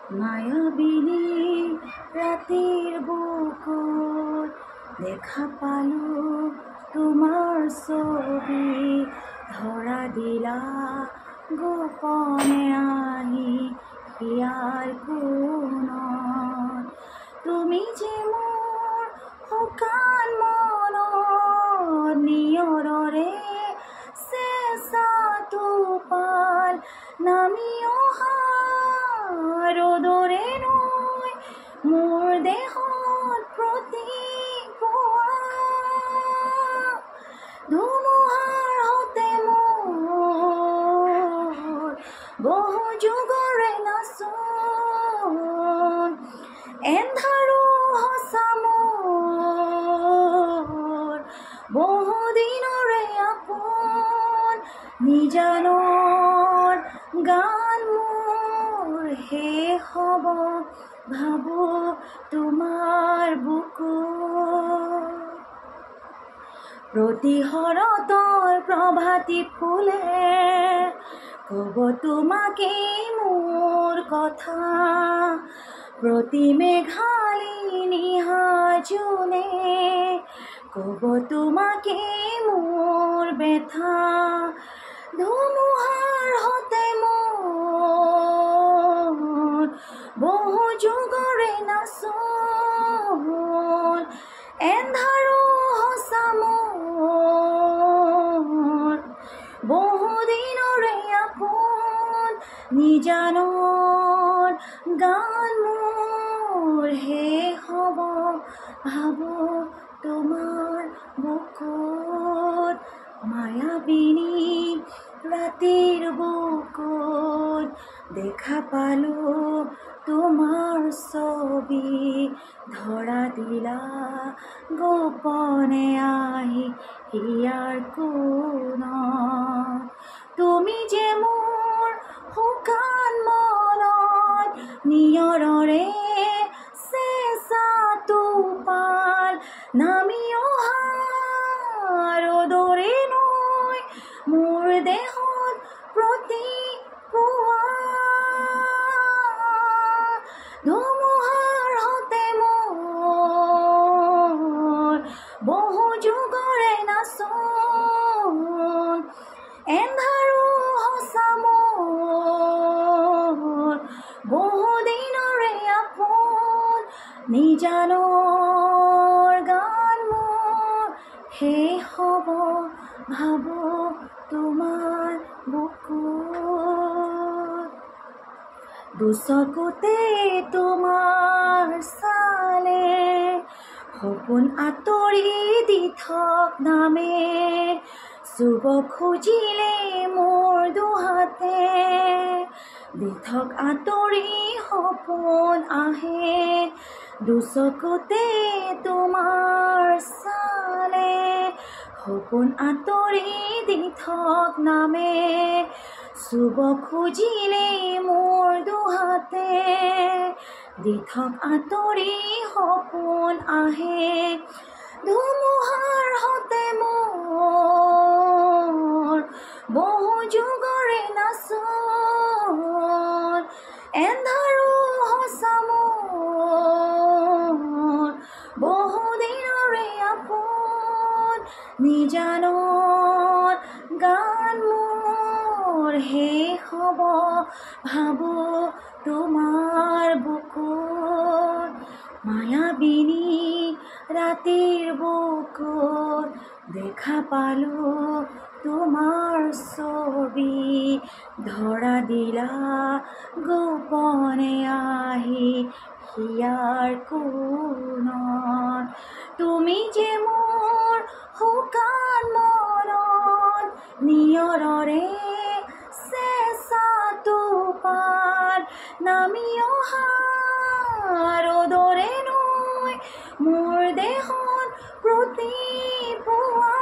মায়াবিনী ৰাতিৰ বুকুত দেখা পালো তোমাৰ ছবি ধৰা দিলা গোপনে আহি হিয়াৰ কোণত তুমি যে মোৰ শুকান মনত নিয়ৰৰে চেঁচা টোপাল নামি অহা ৰ'দৰে নৈ মোৰ দেহত প্ৰতিপুৱা ধুমুহাৰ হতে মোৰ বহু যুগৰে নাচোন এন্ধাৰো সঁচা মোৰ বহু দিনৰে আপোন নিজানৰ গান মোৰ শেষ হ'ব ভাবো তোমাৰ বুকুত প্ৰতি শৰতৰ প্ৰভাতী ফুলে ক'ব তোমাকেই মোৰ কথা প্ৰতি মেঘালিনী জোনে ক'ব তোমাকেই মোৰ ব্যথা ধুমুহাৰ হতে মোৰ বহু যুগৰে নাচোন এন্ধাৰো সঁচা মোৰ বহু দিনৰে আপোন নিজানৰ গান মোৰ শেষ হ'ব ভাবো তোমাৰ বুকুত মায়াবিনী ৰাতিৰ বুকুত দেখা পালো তোমাৰ ছবি ধৰা দিলা গোপনে আহি হিয়াৰ কোণত তুমি যে মোৰ শুকান মনত নিয়ৰৰে চেঁচা টোপাল নামি অহা ৰ'দৰে নৈ মোৰ দেহত প্ৰতিপুৱা ধুমুহাৰ হতে মোৰ বহু যুগৰে নাচোন এন্ধাৰো সঁচা মোৰ বহু দিনৰে আপোন নিজানৰ গান মোৰ শেষ হ'ব ভাবো তোমাৰ বুকুত দুচকুতে তোমাৰ চালে সপোন আঁতৰি দি থক নামে চুব খুজিলে মোৰ দুহাতে দি থক আঁতৰি সপোন আহে দুচকুতে তোমাৰ চালে সপোন আঁতৰি দি থক নামে চুব খুজিলে মোৰ দুহাতে দি থক আঁতৰি সপোন আহে ধুমুহাৰ হতে মোৰ বহু যুগৰে নাচোন এন্ধাৰো সঁচা মোৰ বহু দিনৰে আপোন নিজানৰ গান মোৰ শেষ হ'ব ভাবো তোমাৰ বুকুত মায়াবিনী ৰাতিৰ বুকুত দেখা পালো তোমাৰ ছবি ধৰা দিলা গোপনে আহি হিয়াৰ কোণত তুমি যে মোৰ শুকান মনত নিয়ৰৰে চেঁচা টোপাল নামি অহা ৰ'দৰে নৈ মোৰ দেহত প্ৰতিপুৱা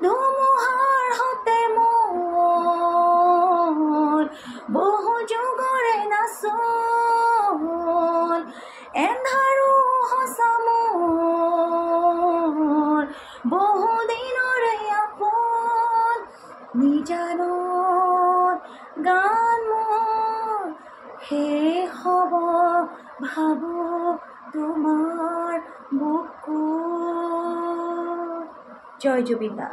ধুমুহাৰ হতে মোৰ বহু যুগৰে নাচোন এন্ধাৰো সঁচা মোৰ বহু দিনৰে আপোন নিজানৰ গান মোৰ শেষ হ'ব ভাবোঁ তোমাৰ বুকুত। জয় জুবিন দা।